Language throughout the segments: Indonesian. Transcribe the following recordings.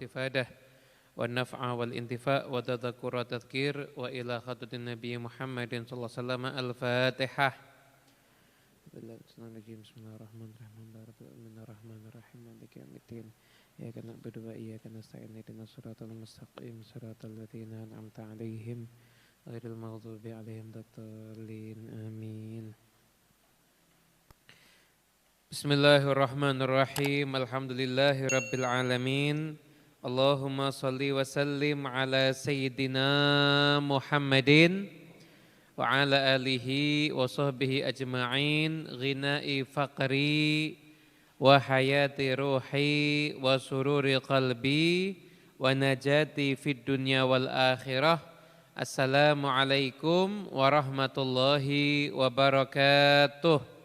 istifadah wa naf'a wal intifa' wa tadhakkur wa tadhkir wa ila khatatin Nabi Muhammadin sallallahu alaihi wasallam al-Fatihah. Bismillahirrahmanirrahim. Maliki yaumiddin. Iyyaka na'budu wa iyyaka nasta'in. Ihdinas siratal mustaqim. Siratal ladzina an'amta 'alaihim ghairil maghdubi 'alaihim waladdallin. Amin. Bismillahirrahmanirrahim. Alhamdulillahi rabbil alamin. Allahumma salli wa sallim ala sayyidina Muhammadin wa ala alihi wa sahbihi ajma'in. Ghina'i faqri wa hayati ruhi wa sururi qalbi wa najati fid dunya wal akhirah. Assalamualaikum warahmatullahi wabarakatuh.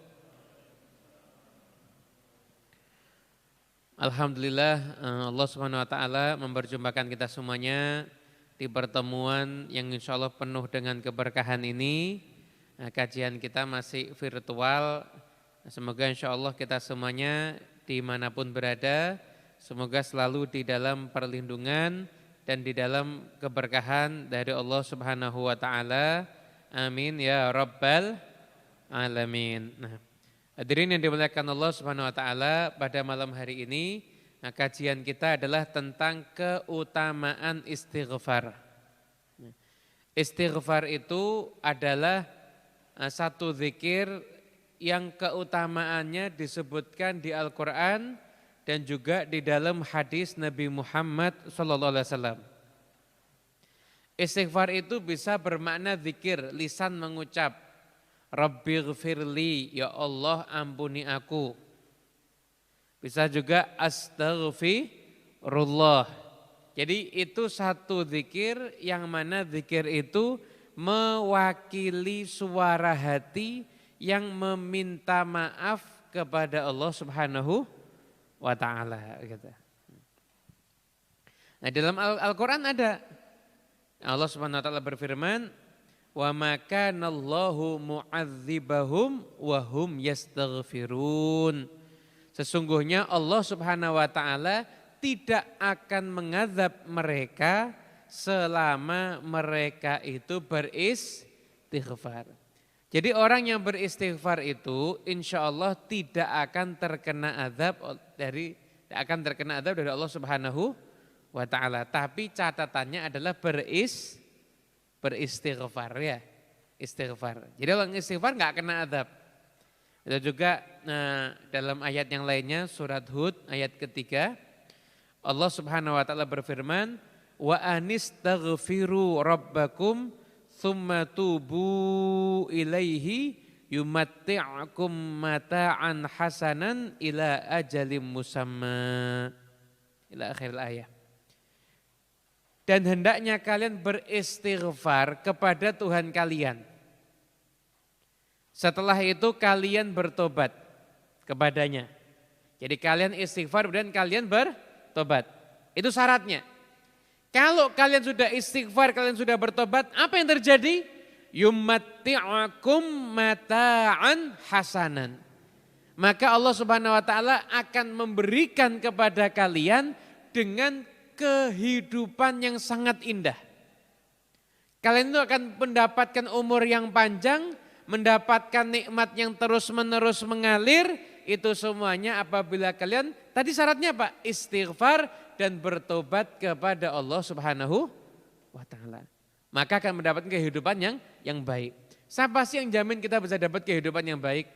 Alhamdulillah Allah Subhanahu wa taala memperjumpakan kita semuanya di pertemuan yang insya Allah penuh dengan keberkahan ini. Kajian kita masih virtual. Semoga insya Allah kita semuanya dimanapun berada, semoga selalu di dalam perlindungan dan di dalam keberkahan dari Allah Subhanahu wa taala. Amin ya rabbal alamin. Hadirin yang dimuliakan Allah Subhanahu wa taala, pada malam hari ini kajian kita adalah tentang keutamaan istighfar. Istighfar itu adalah satu zikir yang keutamaannya disebutkan di Al-Qur'an dan juga di dalam hadis Nabi Muhammad SAW. Istighfar itu bisa bermakna zikir, lisan mengucap Rabbighfirli, ya Allah ampuni aku. Bisa juga astaghfirullah. Jadi itu satu zikir yang mana zikir itu mewakili suara hati yang meminta maaf kepada Allah Subhanahu wa taala gitu. Nah, dalam Al-Qur'an ada Allah Subhanahu wa taala berfirman, wa ma kana Allahu mu'adzibahum wa hum yastaghfirun. Sesungguhnya Allah Subhanahu wa taala tidak akan mengazab mereka selama mereka itu beristighfar. Jadi orang yang beristighfar itu insya Allah tidak akan terkena azab dari Allah Subhanahu wa taala. Tapi catatannya adalah beristighfar ya, istighfar. Jadi orang istighfar nggak kena azab. Itu juga dalam ayat yang lainnya surat Hud ayat ketiga Allah Subhanahu wa taala berfirman, wa anistaghfiru rabbakum tsumma tubu ilaihi yumatti'akum mata'an hasanan ila ajalim musamma ila akhir ayat. Dan hendaknya kalian beristighfar kepada Tuhan kalian. Setelah itu kalian bertobat kepadanya. Jadi kalian istighfar dan kalian bertobat. Itu syaratnya. Kalau kalian sudah istighfar, kalian sudah bertobat, apa yang terjadi? Yumatti'akum mata'an hasanan. Maka Allah Subhanahu wa taala akan memberikan kepada kalian dengan kehidupan yang sangat indah. Kalian itu akan mendapatkan umur yang panjang, mendapatkan nikmat yang terus-menerus mengalir, itu semuanya apabila kalian, tadi syaratnya apa? Istighfar dan bertobat kepada Allah Subhanahu wa taala. Maka akan mendapatkan kehidupan yang baik. Siapa sih yang jamin kita bisa dapat kehidupan yang baik?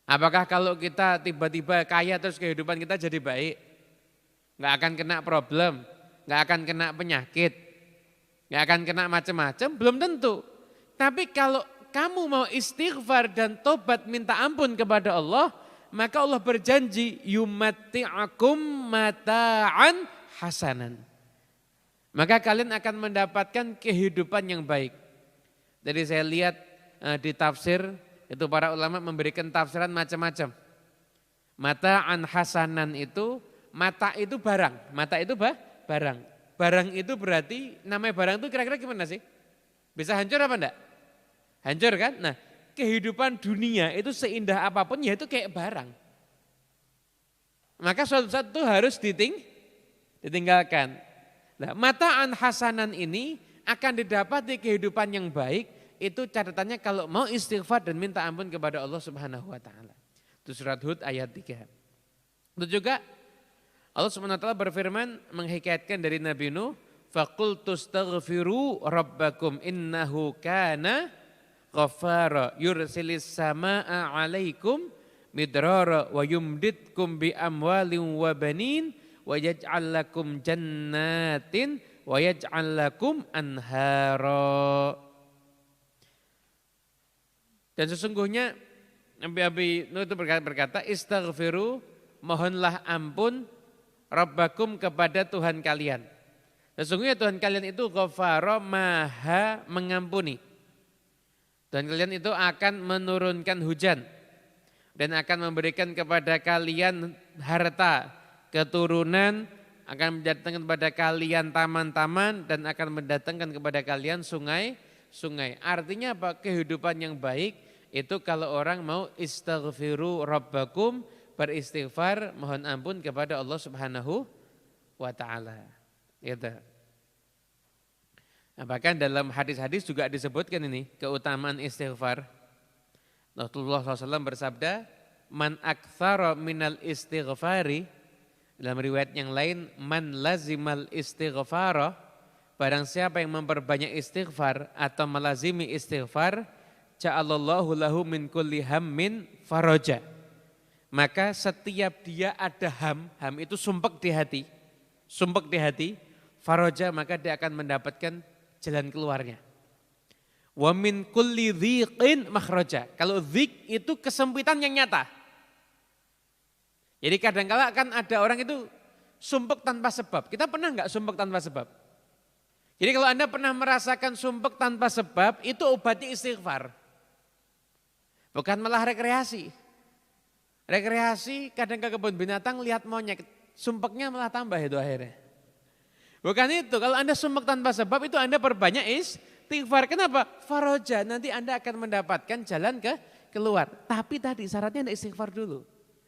Apakah kalau kita tiba-tiba kaya terus kehidupan kita jadi baik? Nggak akan kena problem, nggak akan kena penyakit, nggak akan kena macam-macam, belum tentu. Tapi kalau kamu mau istighfar dan tobat minta ampun kepada Allah, maka Allah berjanji yumatti'akum mata'an hasanan. Maka kalian akan mendapatkan kehidupan yang baik. Jadi saya lihat di tafsir itu para ulama memberikan tafsiran macam-macam. Mata'an hasanan itu, mata itu barang, mata itu barang. Barang itu berarti, namanya barang itu kira-kira gimana sih? Bisa hancur apa enggak? Hancur kan? Nah, kehidupan dunia itu seindah apapun ya itu kayak barang. Maka suatu saat itu harus ditinggalkan. Nah, mata'an hasanan ini akan didapati kehidupan yang baik, itu catatannya kalau mau istighfar dan minta ampun kepada Allah Subhanahu wa taala. Itu surat Hud ayat 3. Itu juga Allah Subhanahu wa taala berfirman menghikayatkan dari Nabi Nuh, faqultu astaghfiru rabbakum innahu kana ghaffara yursilis samaa 'alaikum midrara wa yumditkum bi amwalin wa banin wa yaj'al lakum jannatin wa yaj'al lakum anhara. Dan sesungguhnya Nabi Nuh itu berkata, istaghfiru, mohonlah ampun rabbakum kepada Tuhan kalian. Sesungguhnya Tuhan kalian itu ghafara, maha mengampuni. Tuhan kalian itu akan menurunkan hujan dan akan memberikan kepada kalian harta, keturunan, akan mendatangkan kepada kalian taman-taman dan akan mendatangkan kepada kalian sungai-sungai. Artinya apa? Kehidupan yang baik itu kalau orang mau istaghfiru rabbakum, beristighfar, mohon ampun kepada Allah Subhanahu wa taala. Gitu. Nah, bahkan dalam hadis-hadis juga disebutkan ini keutamaan istighfar. Rasulullah SAW bersabda, man aktsara minal istighfari, dalam riwayat yang lain, man lazimal istighfara, barang siapa yang memperbanyak istighfar atau melazimi istighfar, ja'alallahu lahu min kulli hammin faraja. Maka setiap dia ada ham itu sumpek di hati, faraja, maka dia akan mendapatkan jalan keluarnya. Wa min kulli dhiqin makhraja. Kalau dhiq itu kesempitan yang nyata. Jadi kadang-kala kan ada orang itu sumpek tanpa sebab. Kita pernah enggak sumpek tanpa sebab? Jadi kalau Anda pernah merasakan sumpek tanpa sebab, itu obatnya istighfar. Bukan malah rekreasi. Rekreasi kadang ke kebun binatang lihat monyet, sumpeknya malah tambah itu akhirnya. Bukan itu, kalau Anda sumpek tanpa sebab itu Anda perbanyak istighfar. Kenapa? Faraja, nanti Anda akan mendapatkan jalan keluar. Tapi tadi syaratnya Anda istighfar dulu.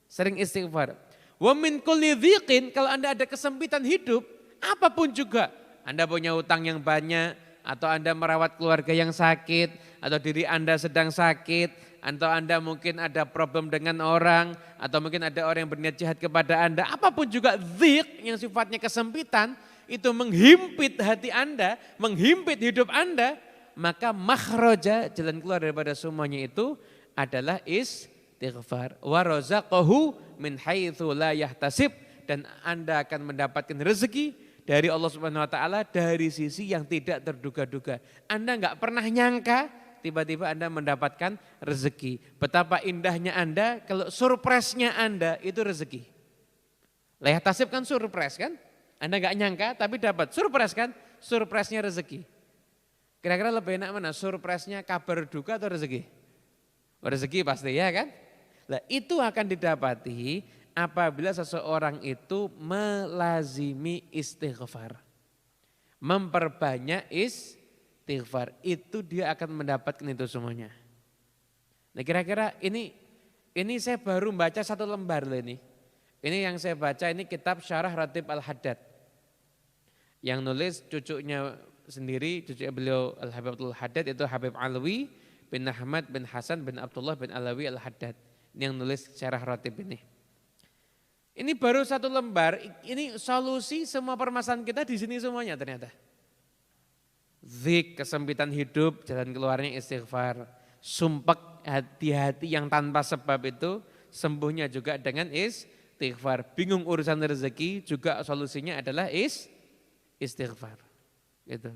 Sering istighfar. Wa min kulli dhiqin, kalau Anda ada kesempitan hidup, apapun juga. Anda punya utang yang banyak, atau Anda merawat keluarga yang sakit, atau diri Anda sedang sakit, atau Anda mungkin ada problem dengan orang, atau mungkin ada orang yang berniat jahat kepada Anda. Apapun juga dhiq yang sifatnya kesempitan, itu menghimpit hati Anda, menghimpit hidup Anda, maka makhraja, jalan keluar daripada semuanya itu adalah istighfar. Wa razaqahu min haitsu la yahtasib, dan Anda akan mendapatkan rezeki dari Allah Subhanahu wa taala dari sisi yang tidak terduga-duga. Anda enggak pernah nyangka tiba-tiba Anda mendapatkan rezeki. Betapa indahnya Anda kalau surprise-nya Anda itu rezeki. La yahtasib kan surprise kan? Anda enggak nyangka tapi dapat surprise kan? Surprise-nya rezeki. Kira-kira lebih enak mana? Surprise-nya kabar duka atau rezeki? Rezeki pasti ya kan? Nah, itu akan didapati apabila seseorang itu melazimi istighfar. Memperbanyak istighfar, itu dia akan mendapatkan itu semuanya. Nah, kira-kira ini saya baru baca satu lembar loh ini. Ini yang saya baca ini kitab Syarah Ratib Al-Haddad. Yang nulis cucunya sendiri, cucunya beliau Al-Habib Abdul Haddad itu Habib Alwi bin Ahmad bin Hasan bin Abdullah bin Alawi Al-Haddad. Ini yang nulis Syarah Ratib ini. Ini baru satu lembar, ini solusi semua permasalahan kita di sini semuanya ternyata. Zik, kesempitan hidup, jalan keluarnya istighfar. Sumpek hati-hati yang tanpa sebab itu, sembuhnya juga dengan istighfar. Bingung urusan rezeki, juga solusinya adalah istighfar. Gitu.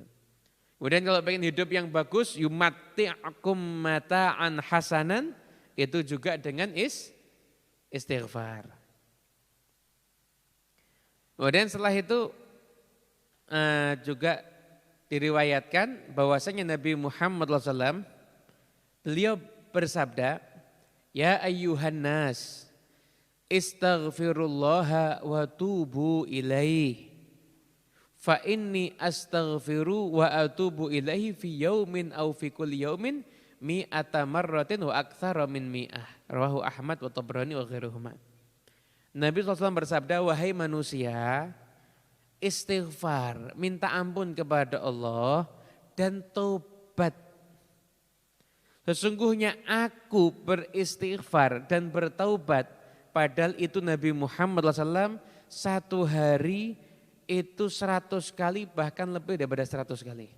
Kemudian kalau pengen hidup yang bagus, yumatti'akum mata'an hasanan, itu juga dengan istighfar. Kemudian setelah itu juga diriwayatkan bahwasanya Nabi Muhammad SAW beliau bersabda, ya ayyuhan nas istaghfirullaha wa tubu ilaih fa inni astaghfiru wa atubu ilaihi fi yaumin aw fi kulli yaumin mi'ata marratin wa aktsara min mi'ah. Rawahu Ahmad wa Tabrani wa ghairuhuma. Nabi SAW bersabda, wahai manusia, istighfar, minta ampun kepada Allah dan taubat. Sesungguhnya aku beristighfar dan bertaubat, padahal itu Nabi Muhammad SAW satu hari itu 100 kali bahkan lebih daripada 100 kali.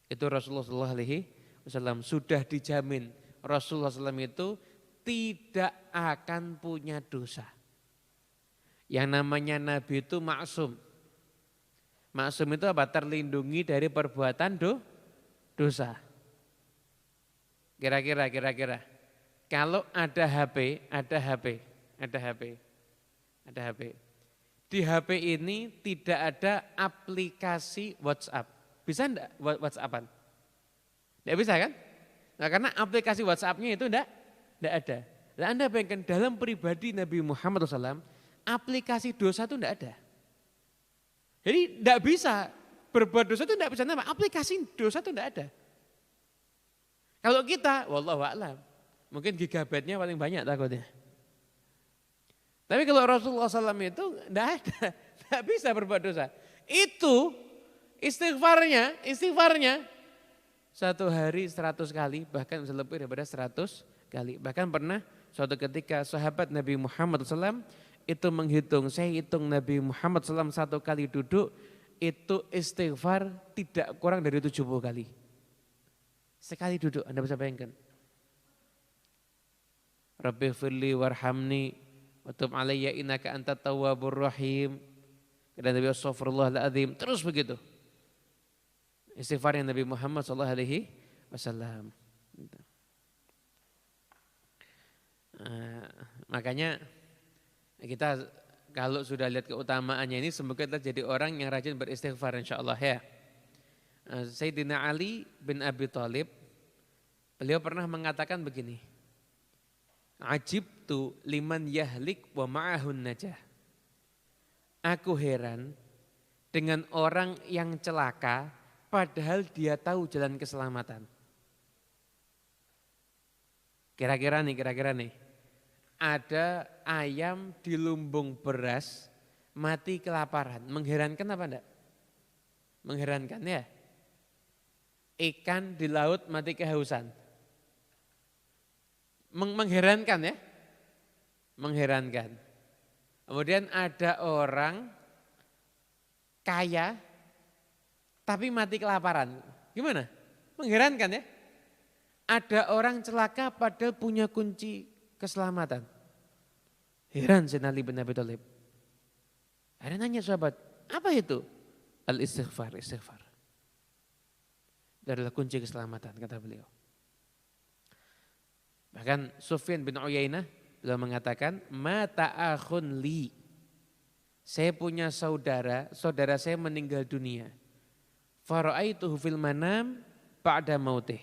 Itu Rasulullah SAW sudah dijamin Rasulullah SAW itu tidak akan punya dosa. Yang namanya Nabi itu maksum. Maksum itu apa? Terlindungi dari perbuatan dosa. Kira-kira. Kalau ada HP. Di HP ini tidak ada aplikasi WhatsApp. Bisa enggak WhatsAppan? Enggak bisa kan? Nah, karena aplikasi WhatsAppnya itu enggak ada. Nah, Anda bayangkan dalam pribadi Nabi Muhammad SAW, aplikasi dosa itu enggak ada. Jadi enggak bisa berbuat dosa itu enggak bisa nama. Aplikasi dosa itu enggak ada. Kalau kita, wallahu a'lam, mungkin gigabyte-nya paling banyak takutnya. Tapi kalau Rasulullah SAW itu enggak ada, enggak bisa berbuat dosa. Itu istighfarnya satu hari 100 kali, bahkan bisa lebih daripada 100 kali. Bahkan pernah suatu ketika sahabat Nabi Muhammad SAW itu menghitung, saya hitung Nabi Muhammad SAW satu kali duduk, itu istighfar tidak kurang dari 70 kali. Sekali duduk, Anda bisa bayangkan. Rabbi firli warhamni wa tub alayya innaka antat tawwabur rahim. Dan Nabi astaghfirullahaladzim, terus begitu. Istighfar yang Nabi Muhammad SAW. Makanya kita kalau sudah lihat keutamaannya ini, semoga kita jadi orang yang rajin beristighfar insyaAllah ya. Sayyidina Ali bin Abi Thalib, beliau pernah mengatakan begini, Ajibtu liman yahlik wa ma'ahun najah. Aku heran dengan orang yang celaka padahal dia tahu jalan keselamatan. Kira-kira nih, ada ayam di lumbung beras mati kelaparan. Mengherankan apa enggak? Mengherankan ya. Ikan di laut mati kehausan. Mengherankan ya. Mengherankan. Kemudian ada orang kaya tapi mati kelaparan. Gimana? Mengherankan ya. Ada orang celaka padahal punya kunci keselamatan. Heran Sayyidina Ali bin Abi Thalib. Ada nanya sahabat, apa itu? Al-istighfar, istighfar. Adalah kunci keselamatan kata beliau. Bahkan Sufyan bin Uyainah beliau mengatakan, ma ta'akhun li. Saya punya saudara saya meninggal dunia. Fara'aituhu fil manam ba'da mautih.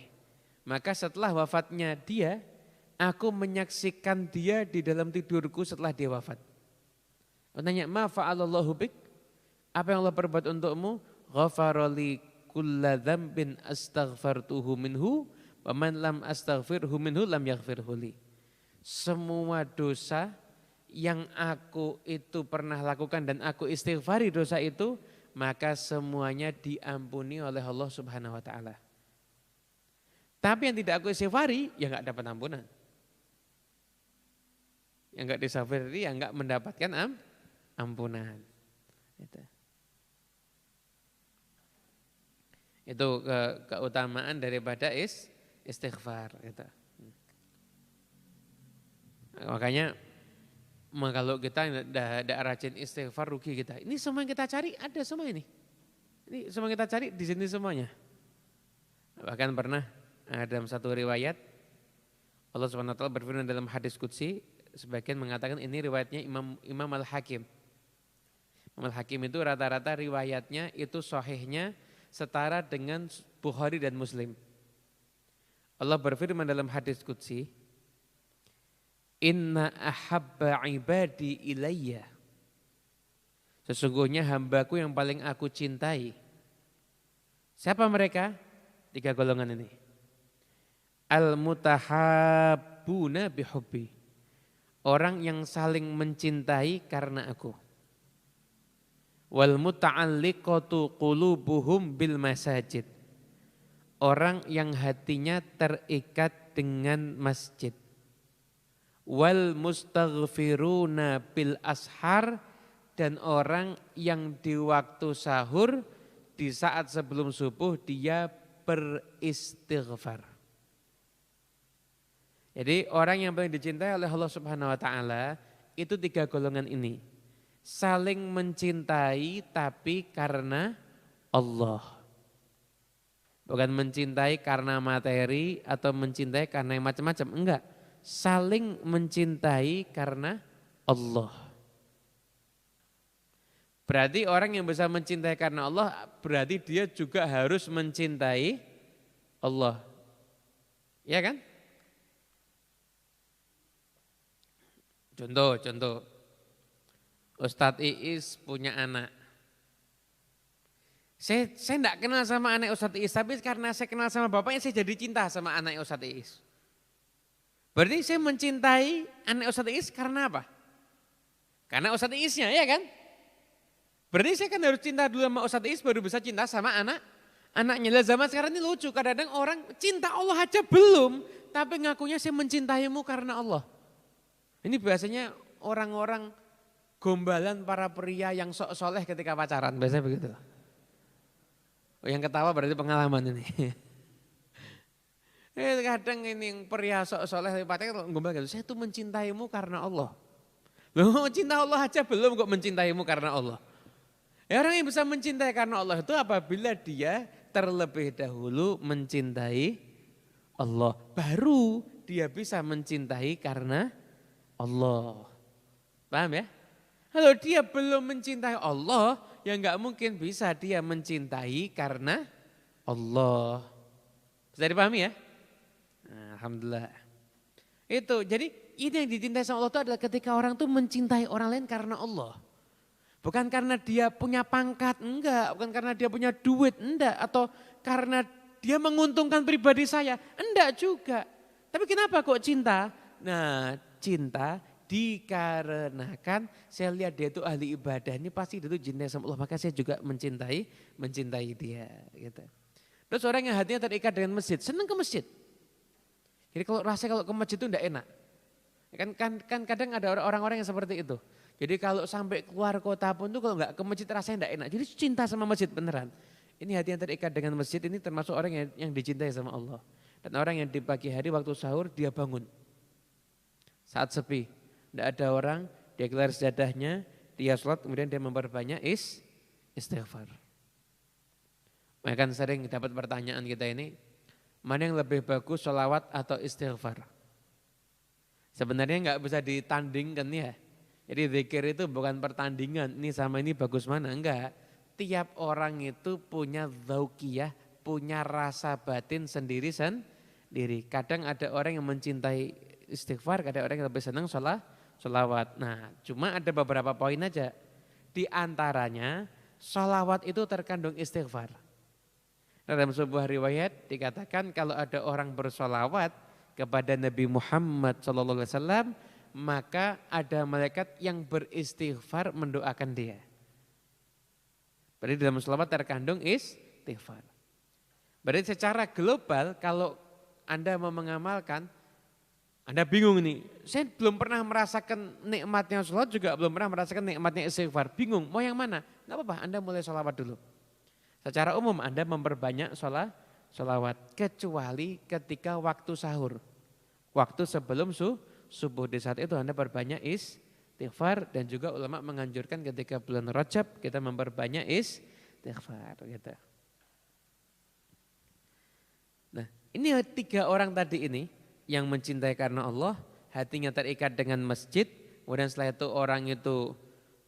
Maka setelah wafatnya dia, aku menyaksikan dia di dalam tidurku setelah dia wafat. Aku tanya, ma fa'alallahu bik? Apa yang Allah perbuat untukmu? Ghafarali kulla dzambin astaghfartuhu minhu wa man lam astaghfirhu minhu lam yaghfirhu li. Semua dosa yang aku itu pernah lakukan dan aku istighfari dosa itu, maka semuanya diampuni oleh Allah Subhanahu wa taala. Tapi yang tidak aku istighfari ya enggak dapat ampunan. Yang enggak diistighfari ya enggak mendapatkan ampunan. Itu keutamaan daripada istighfar. Gitu. Makanya kalau kita tidak rajin istighfar rugi kita. Ini semua yang kita cari ada semua ini. Ini semua yang kita cari di sini semuanya. Bahkan pernah dalam satu riwayat Allah Subhanahu wa taala berfirman dalam hadis qudsi, sebagian mengatakan ini riwayatnya Imam Al-Hakim. Imam Al-Hakim itu rata-rata riwayatnya itu sahihnya setara dengan Bukhari dan Muslim. Allah berfirman dalam hadis qudsi, inna ahabba ibadi ilayya. Sesungguhnya hambaku yang paling aku cintai. Siapa mereka? 3 golongan ini. Al-mutahabbuna bihubbi. Orang yang saling mencintai karena aku. Wal muta'alliqatu qulubuhum bil masajid. Orang yang hatinya terikat dengan masjid. Wal mustaghfiruna bil ashar, dan orang yang di waktu sahur di saat sebelum subuh dia beristighfar. Jadi orang yang paling dicintai oleh Allah Subhanahu wa taala itu 3 golongan ini. Saling mencintai tapi karena Allah. Bukan mencintai karena materi atau mencintai karena yang macam-macam, enggak. Saling mencintai karena Allah. Berarti orang yang bisa mencintai karena Allah berarti dia juga harus mencintai Allah. Ya kan? Contoh. Ustadz Iis punya anak. Saya enggak kenal sama anak Ustadz Iis, tapi karena saya kenal sama bapaknya saya jadi cinta sama anak Ustadz Iis. Berarti saya mencintai anak Ustadz Iis karena apa? Karena Ustadz Iisnya, ya kan? Berarti saya kan harus cinta dulu sama Ustadz Iis baru bisa cinta sama anaknya. Lah zaman sekarang ini lucu, kadang-kadang orang cinta Allah aja belum, tapi ngakunya saya mencintaimu karena Allah. Ini biasanya orang-orang gombalan para pria yang sok soleh ketika pacaran, biasanya begitu. Oh, yang ketawa berarti pengalaman ini. Kadang ini yang pria sok soleh pacaran gombal gitu, saya tuh mencintaimu karena Allah. Loh, cinta Allah aja belum kok mencintaimu karena Allah. Ya, orang yang bisa mencintai karena Allah itu apabila dia terlebih dahulu mencintai Allah, baru dia bisa mencintai karena Allah. Paham ya? Kalau dia belum mencintai Allah, ya enggak mungkin bisa dia mencintai karena Allah. Bisa dipahami ya? Nah, alhamdulillah. Itu, jadi ini yang dicintai sama Allah itu adalah ketika orang tuh mencintai orang lain karena Allah. Bukan karena dia punya pangkat, enggak. Bukan karena dia punya duit, enggak. Atau karena dia menguntungkan pribadi saya, enggak juga. Tapi kenapa kok cinta? Nah, cinta dikarenakan saya lihat dia itu ahli ibadah, ini pasti dia itu cinta sama Allah, maka saya juga mencintai dia gitu. Terus orang yang hatinya terikat dengan masjid, senang ke masjid. Jadi kalau ke masjid itu enggak enak. Kan kadang ada orang-orang yang seperti itu. Jadi kalau sampai keluar kota pun tuh kalau enggak ke masjid rasanya enggak enak. Jadi cinta sama masjid beneran. Ini hati yang terikat dengan masjid ini termasuk orang yang dicintai sama Allah. Dan orang yang di pagi hari waktu sahur dia bangun. Saat sepi, tidak ada orang, dia gelar sajadahnya, dia sholat, kemudian dia memperbanyak istighfar. Mereka kan sering dapat pertanyaan kita ini, mana yang lebih bagus, sholawat atau istighfar? Sebenarnya nggak bisa ditandingkan ya. Jadi zikir itu bukan pertandingan, ini sama ini bagus mana, enggak. Tiap orang itu punya dzauqiyah, punya rasa batin sendiri. Kadang ada orang yang mencintai istighfar, kadang orang yang lebih senang sholawat. Nah, cuma ada beberapa poin aja. Di antaranya, sholawat itu terkandung istighfar. Dalam sebuah riwayat dikatakan kalau ada orang bersholawat kepada Nabi Muhammad SAW, maka ada malaikat yang beristighfar mendoakan dia. Berarti dalam sholawat terkandung istighfar. Berarti secara global kalau Anda mau mengamalkan, Anda bingung nih, saya belum pernah merasakan nikmatnya sholat, juga belum pernah merasakan nikmatnya istighfar. Bingung, mau yang mana? Gak apa-apa, Anda mulai sholawat dulu. Secara umum Anda memperbanyak sholawat, kecuali ketika waktu sahur. Waktu sebelum subuh, di saat itu Anda perbanyak istighfar, dan juga ulama menganjurkan ketika bulan Rajab kita memperbanyak istighfar. Gitu. Nah, ini 3 orang tadi ini, yang mencintai karena Allah, hatinya terikat dengan masjid, kemudian setelah itu orang itu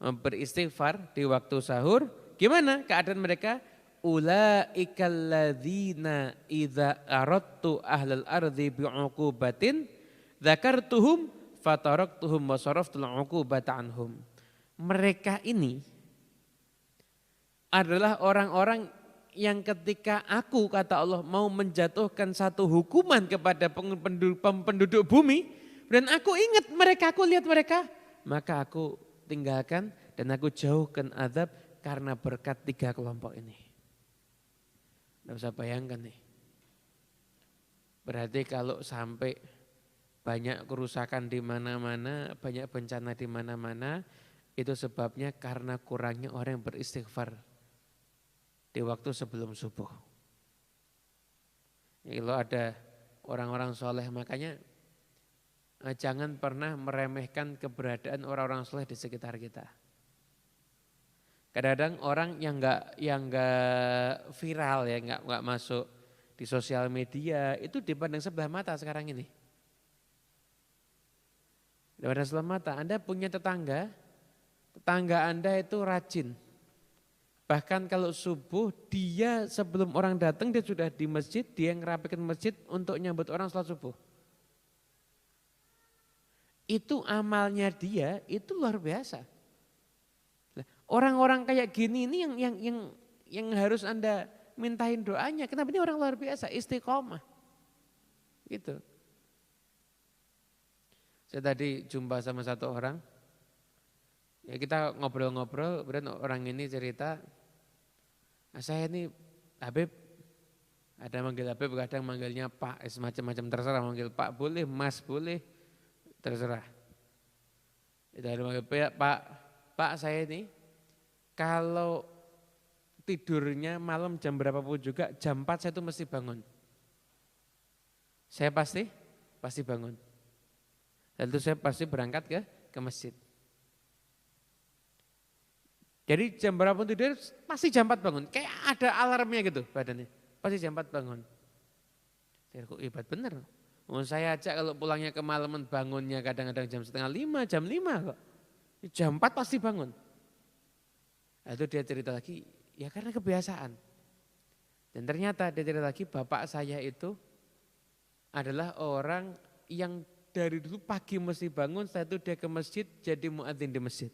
beristighfar di waktu sahur. Gimana keadaan mereka? Ulaikal ladzina idza aradtu ahlal ardi bi'uqubatin dzakartuhum fataraktuhum wa saraftul 'uqubata anhum. Mereka ini adalah orang-orang yang ketika aku, kata Allah, mau menjatuhkan satu hukuman kepada penduduk bumi, dan aku ingat mereka, aku lihat mereka, maka aku tinggalkan dan aku jauhkan azab Karena berkat 3 kelompok ini. Tidak usah bayangkan nih. Berarti kalau sampai banyak kerusakan di mana-mana, banyak bencana di mana-mana, itu sebabnya karena kurangnya orang yang beristighfar di waktu sebelum subuh. Ya, kalau ada orang-orang soleh, makanya jangan pernah meremehkan keberadaan orang-orang soleh di sekitar kita. Kadang-kadang orang yang nggak viral ya, nggak masuk di sosial media itu dipandang sebelah mata sekarang ini. Dipandang sebelah mata. Anda punya tetangga Anda itu rajin. Bahkan kalau subuh dia sebelum orang datang dia sudah di masjid, dia ngerapikan masjid untuk nyambut orang sholat subuh. Itu amalnya dia, itu luar biasa. Orang-orang kayak gini ini yang harus Anda mintain doanya. Kenapa ini orang luar biasa, istiqomah. Gitu. Saya tadi jumpa sama satu orang, ya kita ngobrol-ngobrol, kemudian orang ini cerita, saya ini Habib, ada manggil Habib, kadang manggilnya Pak, semacam-macam terserah, manggil Pak boleh, Mas boleh, terserah. Dari manggil Pak saya ini kalau tidurnya malam jam berapapun juga, jam 4 saya itu mesti bangun. Saya pasti bangun. Lalu saya pasti berangkat ke masjid. Jadi jam berapapun tidur pasti jam 4 bangun. Kayak ada alarmnya gitu badannya. Pasti jam 4 bangun. Saya kok hebat bener. Saya aja kalau pulangnya kemalaman bangunnya kadang-kadang jam 4:30, jam 5 kok. Jam 4 pasti bangun. Lalu dia cerita lagi, ya karena kebiasaan. Dan ternyata dia cerita lagi, bapak saya itu adalah orang yang dari dulu pagi mesti bangun, setelah itu dia ke masjid jadi muadzin di masjid.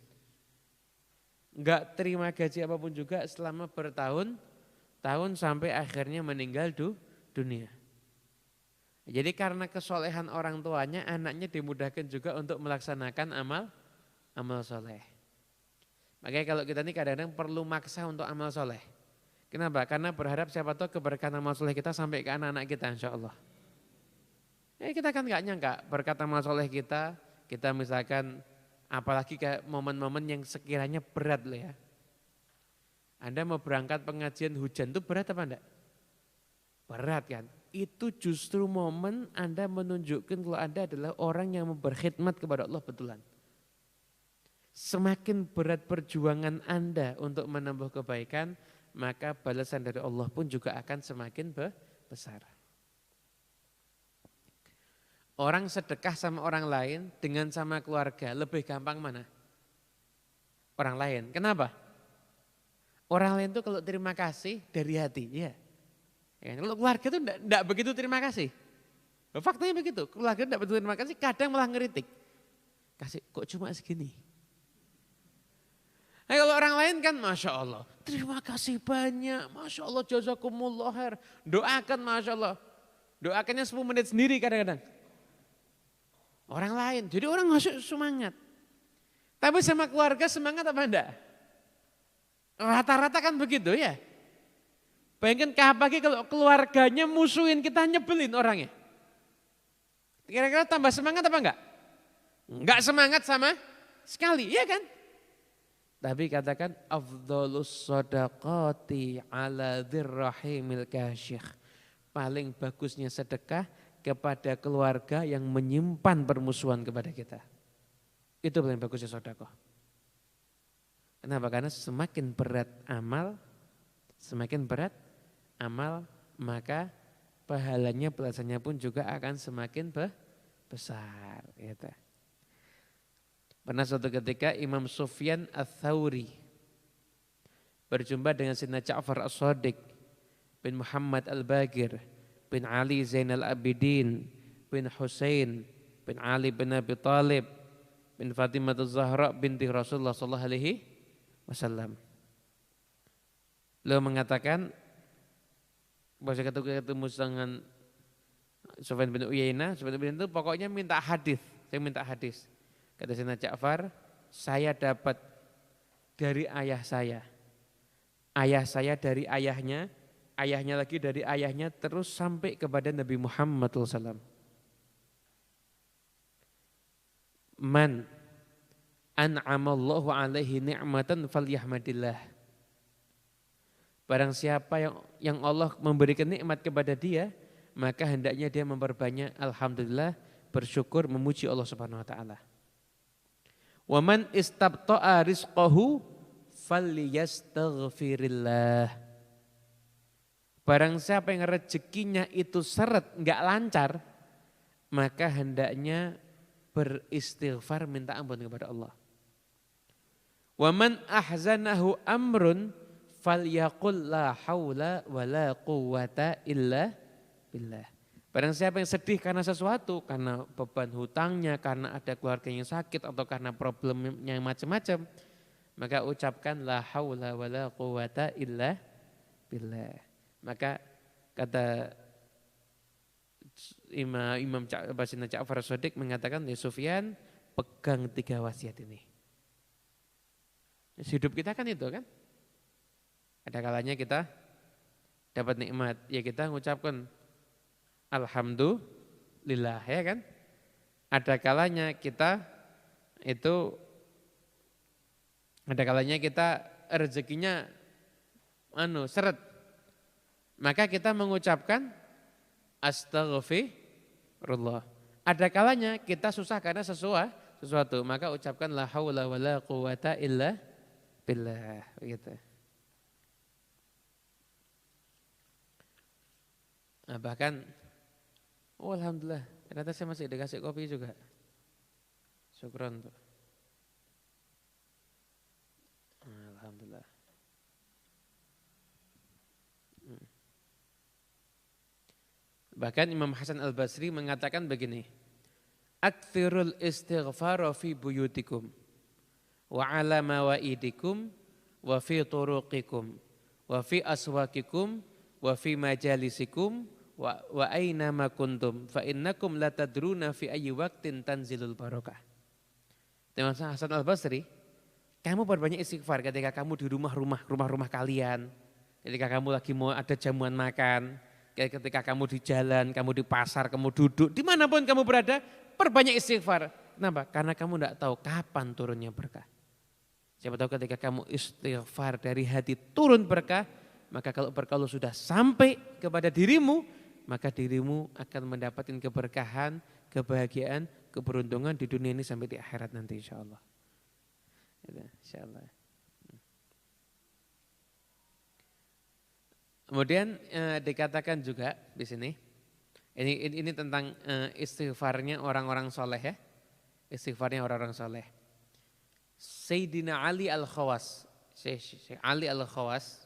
Enggak terima gaji apapun juga selama bertahun-tahun sampai akhirnya meninggal dunia. Jadi karena kesolehan orang tuanya, anaknya dimudahkan juga untuk melaksanakan amal soleh. Makanya kalau kita ini kadang-kadang perlu maksa untuk amal soleh. Kenapa? Karena berharap siapa tahu keberkahan amal soleh kita sampai ke anak-anak kita insya Allah. Ya kita kan gak nyangka berkat amal soleh kita misalkan apalagi kayak momen-momen yang sekiranya berat loh ya. Anda mau berangkat pengajian hujan itu berat apa enggak? Berat kan? Itu justru momen Anda menunjukkan kalau Anda adalah orang yang berkhidmat kepada Allah betulan. Semakin berat perjuangan Anda untuk menambah kebaikan, maka balasan dari Allah pun juga akan semakin besar. Orang sedekah sama orang lain dengan sama keluarga lebih gampang mana? Orang lain. Kenapa? Orang lain itu kalau terima kasih dari hati, ya. Kalau keluarga itu enggak begitu terima kasih. Faktanya begitu, keluarga enggak begitu terima kasih, kadang malah ngeritik. Kasih kok cuma segini. Nah, kalau orang lain kan Masya Allah, terima kasih banyak, Masya Allah, jazakumullah khair. Doakan Masya Allah, doakannya 10 menit sendiri kadang-kadang. Orang lain, jadi orang masuk semangat. Tapi sama keluarga semangat apa enggak? Rata-rata kan begitu ya. Bayangkan apalagi kalau keluarganya musuhin, kita nyebelin orangnya. Kira-kira tambah semangat apa enggak? Enggak semangat sama sekali, iya kan? Tapi katakan afdhalus shadaqati ala dzirrahimil kasyikh. Paling bagusnya sedekah kepada keluarga yang menyimpan permusuhan kepada kita. Itu paling bagusnya sedekah. Kenapa? Karena semakin berat amal, maka pahalanya, balasannya pun juga akan semakin besar. Gitu. Pernah suatu ketika Imam Sufyan Ats-Tsauri berjumpa dengan Sayyidina Ja'far As-Shadiq bin Muhammad Al-Baqir bin Ali Zainal Abidin bin Husain bin Ali bin Abi Thalib bin Fatimah Az-Zahra binti Rasulullah sallallahu alaihi wasallam. Beliau mengatakan bahwa ketemu dengan Sufyan bin Uyainah, Sufyan bin itu pokoknya minta hadis, saya minta hadis. Kata Sayyidina Ja'far, saya dapat dari ayah saya ayah saya dari ayahnya, ayahnya lagi dari ayahnya, terus sampai kepada Nabi Muhammad SAW. Man an'amallahu alaihi ni'matan falyahmadillah. Barang siapa yang Allah memberikan nikmat kepada dia, maka hendaknya dia memperbanyak alhamdulillah, bersyukur, memuji Allah Subhanahu wa taala. Wa man istabta'a rizqahu falyastaghfirillah. Barang siapa yang rezekinya itu seret, enggak lancar, maka hendaknya beristighfar, minta ampun kepada Allah. Wa man ahzanahu amrun falyaqul la haula wala quwwata illa billah. Barang siapa yang sedih karena sesuatu, karena beban hutangnya, karena ada keluarga yang sakit atau karena problemnya yang macam-macam, maka ucapkan la haula wala quwwata illa billah. Maka kata Imam Ja'far Shadiq mengatakan, ya Sufyan, pegang 3 wasiat ini. Hidup kita kan itu kan. Ada kalanya kita dapat nikmat, ya kita mengucapkan alhamdulillah, ya kan. Ada kalanya kita itu, ada kalanya kita rezekinya seret, maka kita mengucapkan astaghfirullah. Ada kalanya kita susah karena sesuatu, maka ucapkan la haula wala quwwata illa billah, begitu. Nah, bahkan alhamdulillah, ternyata saya masih dikasih kopi juga. Syukron tuh. Alhamdulillah. Bahkan Imam Hasan Al-Basri mengatakan begini, aktsirul istighfar fi buyutikum wa ala mawaidikum wa fi turuqikum wa fi aswaqikum wa fi majalisikum wa aina ma kuntum fa innakum la tadruna fi ayyi waqtin tanzilul barakah. Imam Hasan Al-Basri, kamu perbanyak istighfar ketika kamu di rumah-rumah kalian, ketika kamu lagi mau ada jamuan makan, ketika kamu di jalan, kamu di pasar, kamu duduk, dimanapun kamu berada, perbanyak istighfar. Kenapa? Karena kamu tidak tahu kapan turunnya berkah. Siapa tahu ketika kamu istighfar dari hati turun berkah, maka kalau berkah sudah sampai kepada dirimu, maka dirimu akan mendapatkan keberkahan, kebahagiaan, keberuntungan di dunia ini sampai di akhirat nanti insya Allah. Insya Allah. Kemudian dikatakan juga di sini, ini tentang istighfarnya orang-orang soleh ya, istighfarnya orang-orang soleh. Sayyidina Ali Al-Khawas, Syekh Ali Al-Khawas,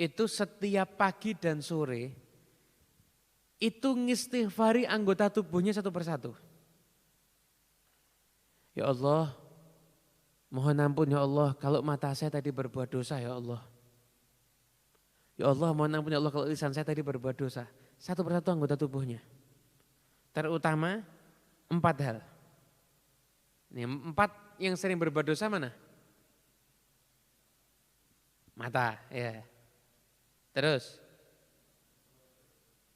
itu setiap pagi dan sore, itu ngistighfari anggota tubuhnya satu persatu. Ya Allah, mohon ampun ya Allah kalau mata saya tadi berbuat dosa ya Allah. Ya Allah, mohon ampun ya Allah kalau lisan saya tadi berbuat dosa. Satu persatu anggota tubuhnya. Terutama 4 hal. Ini 4 yang sering berbuat dosa mana? Mata, ya. Terus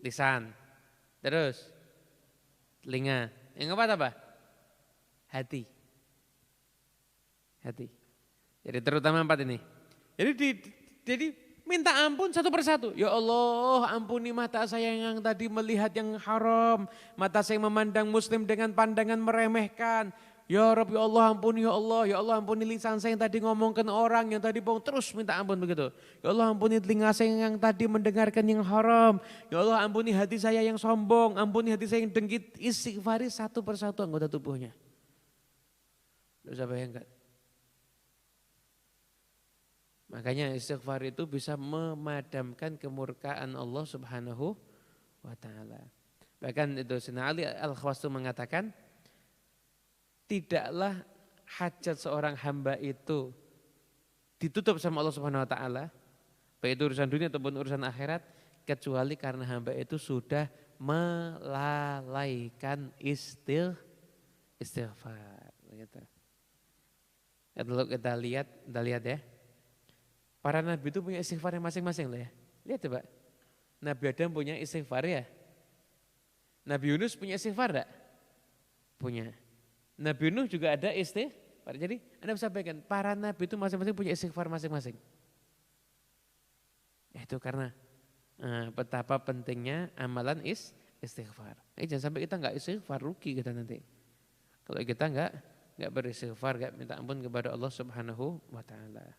lisan. Terus telinga. Yang keempat apa? Hati. Jadi terutama 4 ini. Jadi minta ampun satu persatu. Ya Allah, ampuni mata saya yang tadi melihat yang haram. Mata saya memandang muslim dengan pandangan meremehkan. Ya Rabb, ya Allah ampuni ya Allah. Ya Allah ampuni lisan saya yang tadi ngomongkan orang, yang tadi bohong, terus minta ampun begitu. Ya Allah ampuni telinga saya yang tadi mendengarkan yang haram. Ya Allah ampuni hati saya yang sombong. Ampuni hati saya yang dengki. Istighfari satu persatu anggota tubuhnya. Bisa bayangkan. Makanya istighfar itu bisa memadamkan kemurkaan Allah Subhanahu wa taala. Bahkan itu Sayyidina Ali Al-Khawas mengatakan, tidaklah hajat seorang hamba itu ditutup sama Allah Subhanahu wa taala, baik itu urusan dunia ataupun urusan akhirat, kecuali karena hamba itu sudah melalaikan istighfar gitu. Kalau kita lihat ya. Para nabi itu punya istighfar yang masing-masing loh ya. Lihat coba. Nabi Adam punya istighfar ya. Nabi Yunus punya istighfar enggak? Punya. Nabi Nuh juga ada istighfar. Jadi Anda bisa bayangkan para nabi itu masing-masing punya istighfar masing-masing. Itu karena betapa pentingnya amalan istighfar. Jangan sampai kita enggak istighfar, rugi kita nanti. Kalau kita enggak beristighfar, enggak minta ampun kepada Allah Subhanahu wa taala.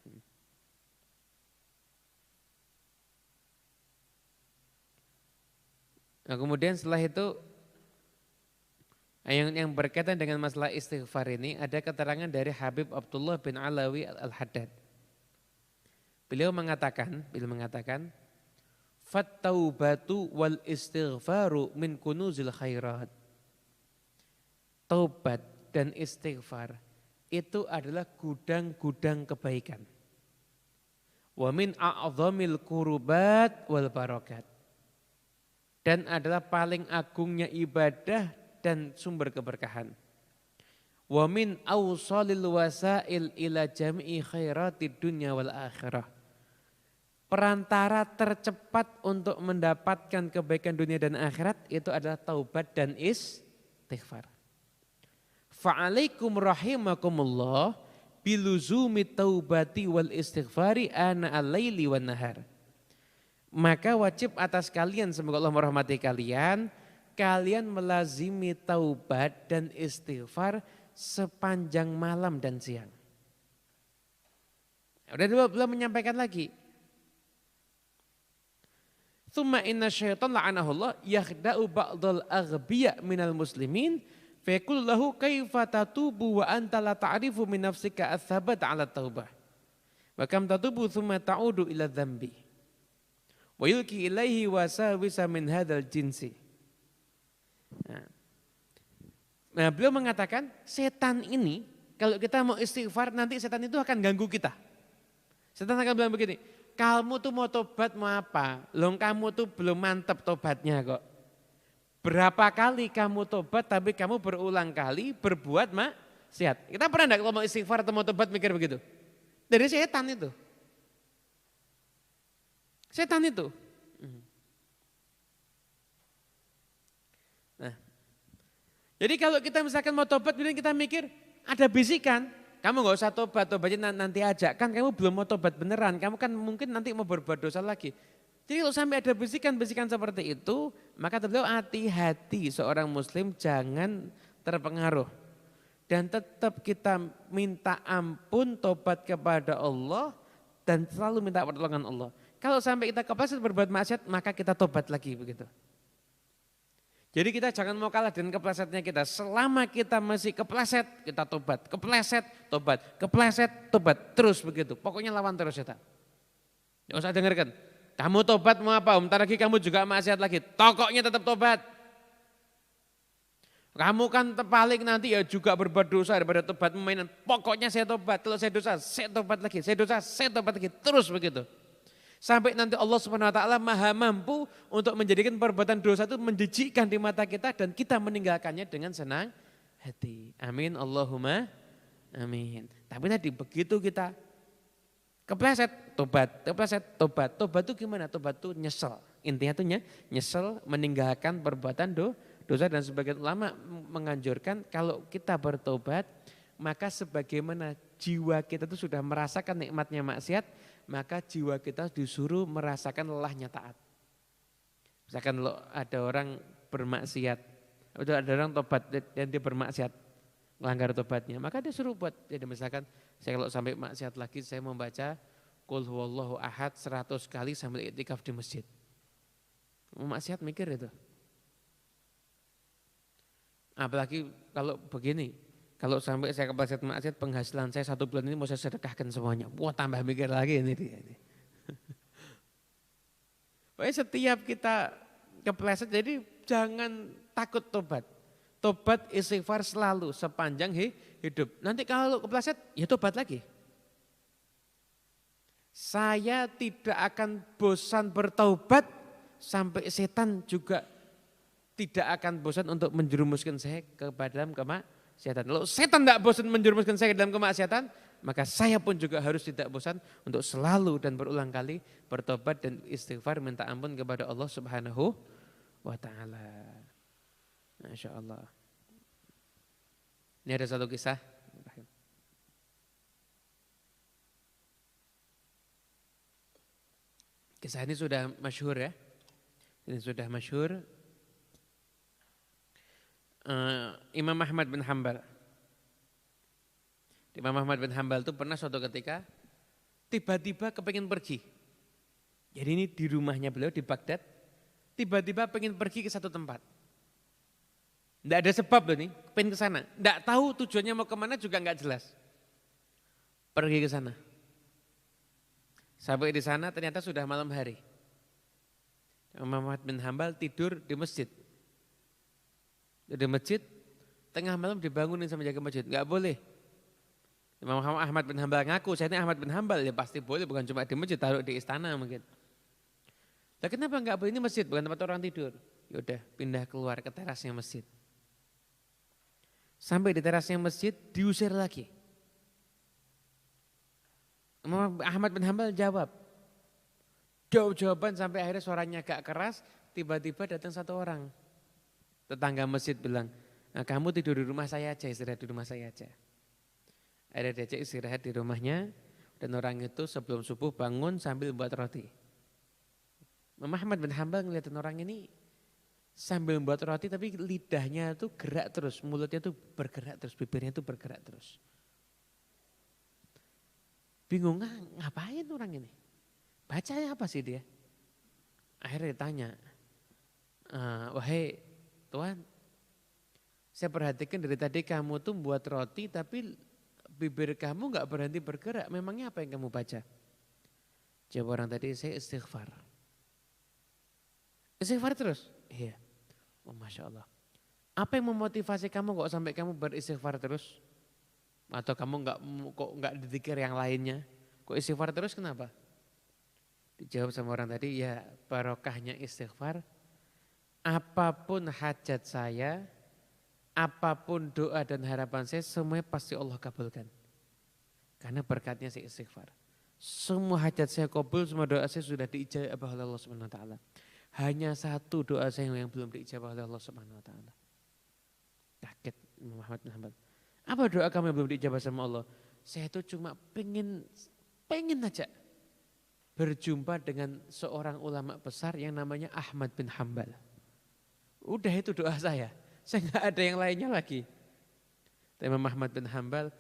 Nah, kemudian setelah itu yang berkaitan dengan masalah istighfar ini ada keterangan dari Habib Abdullah bin Alawi Al-Haddad. Beliau mengatakan Fattaubatu wal istighfaru min kunuzil khairat. Taubat dan istighfar itu adalah gudang-gudang kebaikan. Wa min a'zamil qurubat wal barakat. Dan adalah paling agungnya ibadah dan sumber keberkahan. Wa min awsalil wasail ila jami'i khairatid dunya wal akhirah. Perantara tercepat untuk mendapatkan kebaikan dunia dan akhirat itu adalah taubat dan istighfar. Fa'alaikum rahimakumullah biluzumi taubati wal istighfari ana al-laili wan nahar. Maka wajib atas kalian, semoga Allah merahmati kalian, kalian melazimi taubat dan istighfar sepanjang malam dan siang. Udah belum menyampaikan lagi. Tsumma inna syaitan la'anahullah yakhda'u ba'dal aghbiya minal muslimin fayaqulu lahu kaifa tatubu wa anta la ta'rifu min nafsika athabat 'ala taubah. Wa kam tatubu tsumma ta'udu ila dzambi. Wa yulki ilaihi wasawisa min hadzal jinsi. Nah, beliau mengatakan setan ini kalau kita mau istighfar nanti setan itu akan ganggu kita. Setan akan bilang begini, kamu tuh mau tobat mau apa? Loh kamu tuh belum mantap tobatnya kok. Berapa kali kamu tobat tapi kamu berulang kali berbuat maksiat. Kita pernah enggak kalau mau istighfar atau mau tobat mikir begitu? Dari setan itu. Setan itu. Nah, jadi kalau kita misalkan mau tobat, kemudian kita mikir ada bisikan, kamu nggak usah tobat, tobatnya nanti aja. Kan kamu belum mau tobat beneran, kamu kan mungkin nanti mau berbuat dosa lagi. Jadi kalau sampai ada bisikan-bisikan seperti itu, maka beliau hati-hati seorang muslim jangan terpengaruh. Dan tetap kita minta ampun, tobat kepada Allah dan selalu minta pertolongan Allah. Kalau sampai kita kepleset berbuat maksiat, maka kita tobat lagi begitu. Jadi kita jangan mau kalah dengan keplesetnya kita. Selama kita masih kepleset, kita tobat. Kepleset, tobat. Kepleset, tobat. Terus begitu. Pokoknya lawan terus setan. Tidak usah dengarkan. Kamu tobat mau apa? Bentar lagi kamu juga maksiat lagi. Pokoknya tetap tobat. Kamu kan paling nanti ya juga berbuat dosa daripada tobat mainan. Pokoknya saya tobat. Kalau saya dosa, saya tobat lagi. Saya dosa, saya tobat lagi. Terus begitu. Sampai nanti Allah Subhanahu wa taala Maha mampu untuk menjadikan perbuatan dosa itu menjijikkan di mata kita dan kita meninggalkannya dengan senang hati. Amin Allahumma amin. Tapi tadi begitu kita kepleset tobat, kepleset tobat. Tobat itu gimana? Tobat itu nyesel. Intinya itu nyesel meninggalkan perbuatan dosa dan sebagian ulama menganjurkan kalau kita bertobat maka sebagaimana jiwa kita itu sudah merasakan nikmatnya maksiat, maka jiwa kita disuruh merasakan lelahnya taat. Misalkan ada orang bermaksiat, ada orang tobat dan dia bermaksiat, melanggar tobatnya, maka dia suruh buat. Jadi misalkan saya kalau sampai maksiat lagi saya membaca Qul huwallahu ahad 100 kali sambil iktikaf di masjid. Maksiat mikir itu. Apalagi kalau begini, kalau sampai saya kepleset maksiat penghasilan saya 1 bulan ini mau saya sedekahkan semuanya. Wah tambah mikir lagi ini dia. Pokoknya setiap kita kepleset jadi jangan takut tobat. Tobat istighfar selalu sepanjang hidup. Nanti kalau kepleset ya tobat lagi. Saya tidak akan bosan bertaubat sampai setan juga tidak akan bosan untuk menjerumuskan saya ke dalam setan. Kalau setan tidak bosan menjerumuskan saya ke dalam kemaksiatan, maka saya pun juga harus tidak bosan untuk selalu dan berulang kali bertobat dan istighfar minta ampun kepada Allah Subhanahu wa taala. Masya Allah. Ini ada satu kisah. Kisah ini sudah masyhur ya. Ini sudah masyhur. Imam Ahmad bin Hanbal. Imam Ahmad bin Hanbal itu pernah suatu ketika tiba-tiba kepingin pergi. Jadi ini di rumahnya beliau di Baghdad, tiba-tiba pengen pergi ke satu tempat. Tidak ada sebab loh nih, pengen ke sana. Tidak tahu tujuannya mau kemana juga nggak jelas. Pergi ke sana. Sampai di sana ternyata sudah malam hari. Imam Ahmad bin Hanbal tidur di masjid. Di masjid, tengah malam dibangunin sama jaga masjid. Enggak boleh. Imam Ahmad bin Hanbal ngaku, saya ini Ahmad bin Hanbal. Ya pasti boleh, bukan cuma di masjid, taruh di istana mungkin. Lah kenapa enggak boleh, ini masjid, bukan tempat orang tidur. Yaudah pindah keluar ke terasnya masjid. Sampai di terasnya masjid, diusir lagi. Imam Ahmad bin Hanbal jawab. Jawaban sampai akhirnya suaranya agak keras, tiba-tiba datang satu orang. Tetangga masjid bilang, nah, kamu tidur di rumah saya aja, istirahat di rumah saya aja. Ada diajak istirahat di rumahnya, dan orang itu sebelum subuh bangun sambil buat roti. Imam Ahmad bin Hanbal ngeliatin orang ini sambil membuat roti tapi lidahnya tuh gerak terus, mulutnya tuh bergerak terus, bibirnya tuh bergerak terus. Bingung, ngapain orang ini? Bacanya apa sih dia? Akhirnya ditanya, wahai Tuhan, saya perhatikan dari tadi kamu tuh buat roti tapi bibir kamu gak berhenti bergerak. Memangnya apa yang kamu baca? Jawab orang tadi, saya istighfar. Istighfar terus? Iya. Oh, Masya Allah. Apa yang memotivasi kamu kok sampai kamu beristighfar terus? Atau kamu kok nggak dipikir yang lainnya? Kok istighfar terus kenapa? Dijawab sama orang tadi, ya barokahnya istighfar. Apapun hajat saya, apapun doa dan harapan saya, semuanya pasti Allah kabulkan. Karena berkatnya saya istighfar. Semua hajat saya kabul, semua doa saya sudah diijabah oleh Allah Subhanahu wa taala. Hanya satu doa saya yang belum diijabah oleh Allah Subhanahu wa taala. Kaget Imam Ahmad bin Hanbal. Apa doa kamu yang belum diijabah sama Allah? Saya itu cuma pengen aja berjumpa dengan seorang ulama besar yang namanya Ahmad bin Hanbal. Udah itu doa saya nggak ada yang lainnya lagi. Imam Ahmad bin Hanbal,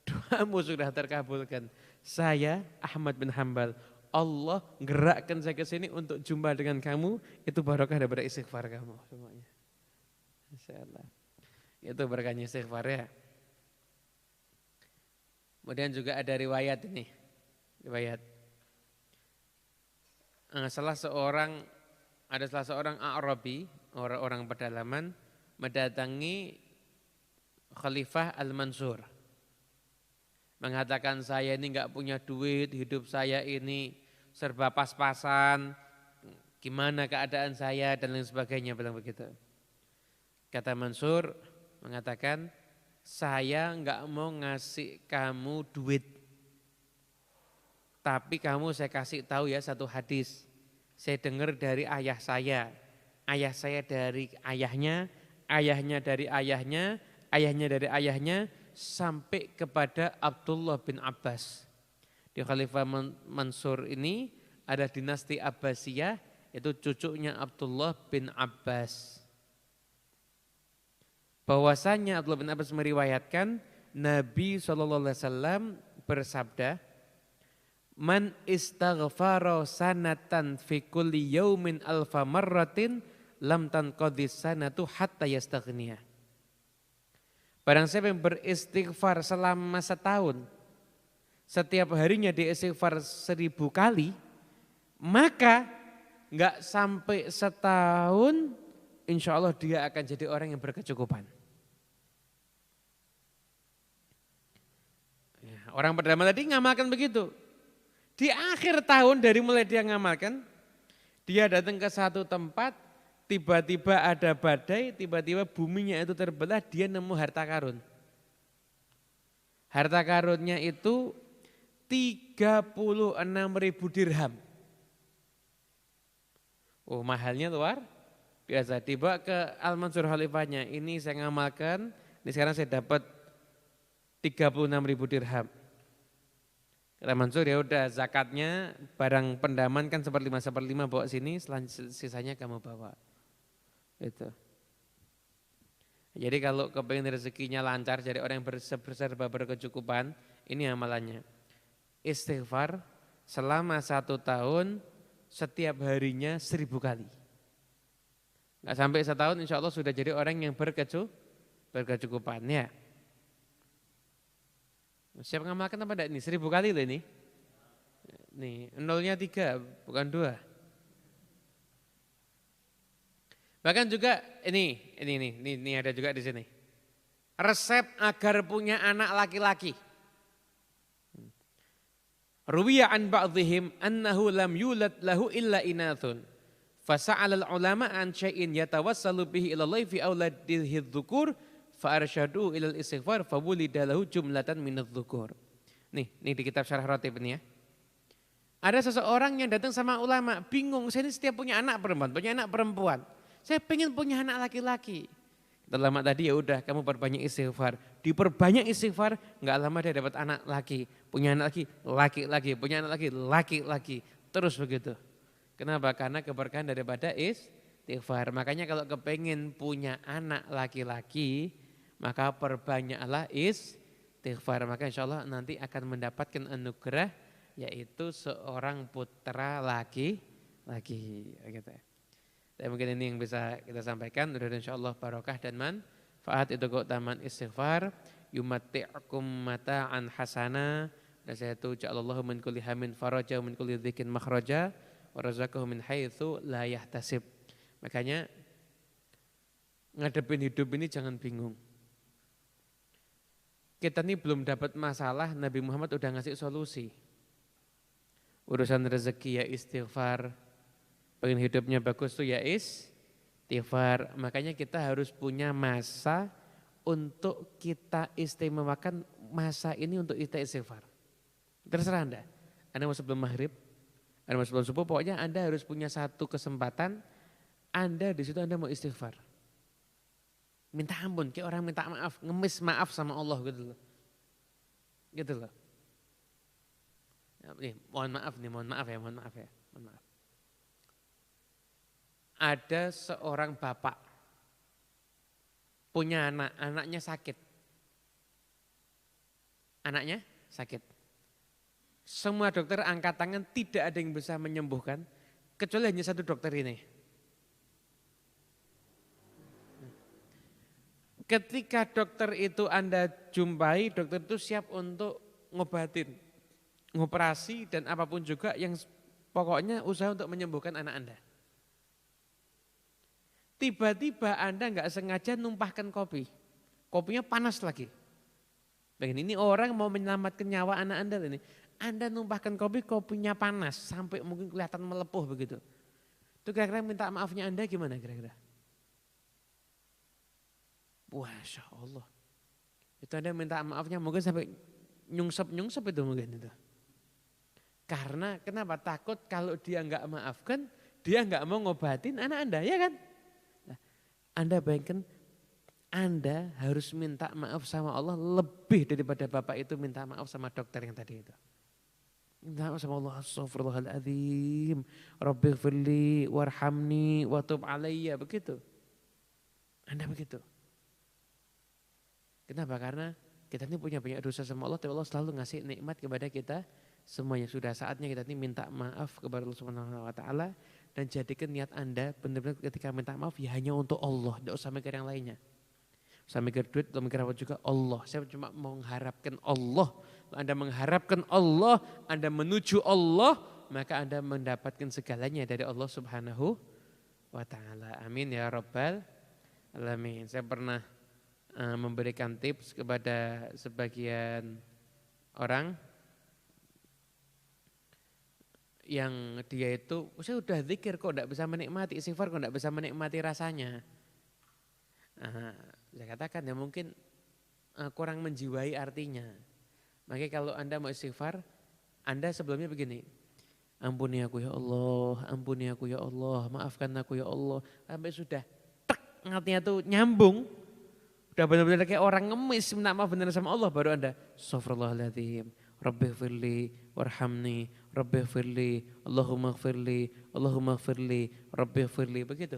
doamu sudah terkabulkan. Saya Ahmad bin Hanbal, Allah gerakkan saya ke sini untuk jumpa dengan kamu, itu barokah daripada istighfar kamu semuanya. Insyaallah. Itu berkahnya istighfar ya. Kemudian juga ada riwayat ini. Riwayat. Salah seorang A'rabi, orang pedalaman mendatangi Khalifah Al-Mansur. Mengatakan saya ini enggak punya duit, hidup saya ini serba pas-pasan, gimana keadaan saya dan lain sebagainya, bilang begitu. Kata Mansur mengatakan, saya enggak mau ngasih kamu duit, tapi saya kasih tahu ya satu hadis. Saya dengar dari ayah saya dari ayahnya, ayahnya dari ayahnya, ayahnya dari ayahnya, sampai kepada Abdullah bin Abbas. Di Khalifah Mansur ini ada dinasti Abbasiyah, itu cucunya Abdullah bin Abbas. Bahwasanya Abdullah bin Abbas meriwayatkan Nabi SAW bersabda, man istaghfara sanatan fi kulli yaumin alfa marratin lam tanqadhis sanatu hatta yastaghniya. Barang siapa yang beristighfar selama setahun, setiap harinya dia istighfar 1000 kali, maka enggak sampai setahun insya Allah dia akan jadi orang yang berkecukupan. Orang pertama tadi ngamalkan begitu. Di akhir tahun dari mulai dia ngamalkan, dia datang ke satu tempat, tiba-tiba ada badai, tiba-tiba buminya itu terbelah, dia nemu harta karun. Harta karunnya itu 36.000 dirham. Oh, mahalnya luar biasa. Dibawa ke Al-Mansur khalifahnya. Ini saya ngamalkan, ini sekarang saya dapat 36.000 dirham. Kata Mansur, ya udah zakatnya barang pendaman kan 1/5 bawa sini, sisanya kamu bawa. Itu. Jadi kalau kepengen rezekinya lancar, jadi orang yang serba berkecukupan, ini amalannya. Istighfar selama 1 tahun, setiap harinya 1000 kali. Nggak sampai 1 tahun insya Allah sudah jadi orang yang berkecukupan ya. Siap ngamalkan apa enggak ini? 1000 kali loh ini. Nih, nolnya 3 bukan 2. Bahkan juga ini ada juga di sini. Resep agar punya anak laki-laki. Ruwiya an ba'dihim annahu lam yulad lahu illa inathun. Fasa'alal ulama an syai'in yatawassalu bihi ilallah fi auladihid dhukur fa arsyadu ilal istighfar fa wulida lahu jumlatan minadz dhukur. Nih di kitab Syarah Ratib ini ya. Ada seseorang yang datang sama ulama, bingung, saya ini setiap punya anak perempuan. Saya pengen punya anak laki-laki. Ulama tadi ya udah kamu perbanyak istighfar. Diperbanyak istighfar, enggak lama dia dapat anak laki. Punya anak laki, punya anak laki. Terus begitu. Kenapa? Karena keberkahan daripada istighfar. Makanya kalau kepengen punya anak laki-laki, maka perbanyaklah istighfar. Maka insya Allah nanti akan mendapatkan anugerah, yaitu seorang putra laki-laki. Gitu. Dan mungkin ini yang bisa kita sampaikan. Mudah-mudahan insyaallah barokah dan manfaat itu keutamaan istighfar. Yumatti'akum mata'an hasana. Dan saya itu ja'alallahu min kulli hamin faraja min kulli dzikin makhraja wa razaqahu min haitsu la yahtasib. Makanya ngadepin hidup ini jangan bingung. Kita ini belum dapat masalah, Nabi Muhammad udah ngasih solusi. Urusan rezeki ya istighfar. Pengen hidupnya bagus tuh ya istighfar. Makanya kita harus punya masa untuk kita istimewakan masa ini untuk kita istighfar. Terserah Anda. Anda mau sebelum maghrib, Anda mau sebelum subuh, pokoknya Anda harus punya satu kesempatan. Anda di situ Anda mau istighfar. Minta ampun, kayak orang minta maaf, ngemis maaf sama Allah gitu loh. Gitu loh. Mohon maaf ya. Mohon maaf. Ada seorang bapak punya anaknya sakit. Anaknya sakit. Semua dokter angkat tangan, tidak ada yang bisa menyembuhkan kecuali hanya satu dokter ini. Ketika dokter itu Anda jumpai, dokter itu siap untuk ngobatin, ngoperasi dan apapun juga yang pokoknya usaha untuk menyembuhkan anak Anda. Tiba-tiba Anda nggak sengaja numpahkan kopi. Kopinya panas lagi. Begini, ini orang mau menyelamatkan nyawa anak Anda ini. Anda numpahkan kopi, kopinya panas sampai mungkin kelihatan melepuh begitu. Itu kira-kira minta maafnya Anda gimana kira-kira? Masya Allah. Itu Anda minta maafnya mungkin sampai nyungsep itu mungkin itu. Karena kenapa? Takut kalau dia nggak maafkan, dia nggak mau ngobatin anak Anda, ya kan? Anda bayangkan, Anda harus minta maaf sama Allah lebih daripada Bapak itu minta maaf sama dokter yang tadi itu. Minta maaf sama Allah, astaghfirullahaladzim, rabbighfirli warhamni watub alayya, begitu. Anda begitu. Kenapa? Karena kita ini punya banyak dosa sama Allah, tapi Allah selalu ngasih nikmat kepada kita semuanya. Sudah saatnya kita ini minta maaf kepada Allah Subhanahu wa taala. Dan jadikan niat Anda benar-benar ketika minta maaf ya hanya untuk Allah, tidak usah mikir yang lainnya. Usah mikir duit, tidak mikir apa juga, Allah. Saya cuma mengharapkan Allah. Anda mengharapkan Allah, Anda menuju Allah, maka Anda mendapatkan segalanya dari Allah Subhanahu wa taala. Amin ya rabbal alamin. Saya pernah memberikan tips kepada sebagian orang yang dia itu, saya udah zikir kok tidak bisa menikmati, istighfar kok tidak bisa menikmati rasanya. Saya katakan ya mungkin kurang menjiwai artinya. Makanya kalau Anda mau istighfar, Anda sebelumnya begini. Ampuni aku ya Allah, ampuni aku ya Allah, maafkan aku ya Allah. Sampai sudah tek, hatinya tuh nyambung. Udah benar-benar kayak orang ngemis minta maaf benar sama Allah, baru Anda astaghfirullahaladzim, Rabbighfirli warhamni, Rabbighfirli, Allahumma gfirli, Allahumma gfirli, Rabbighfirli, begitu.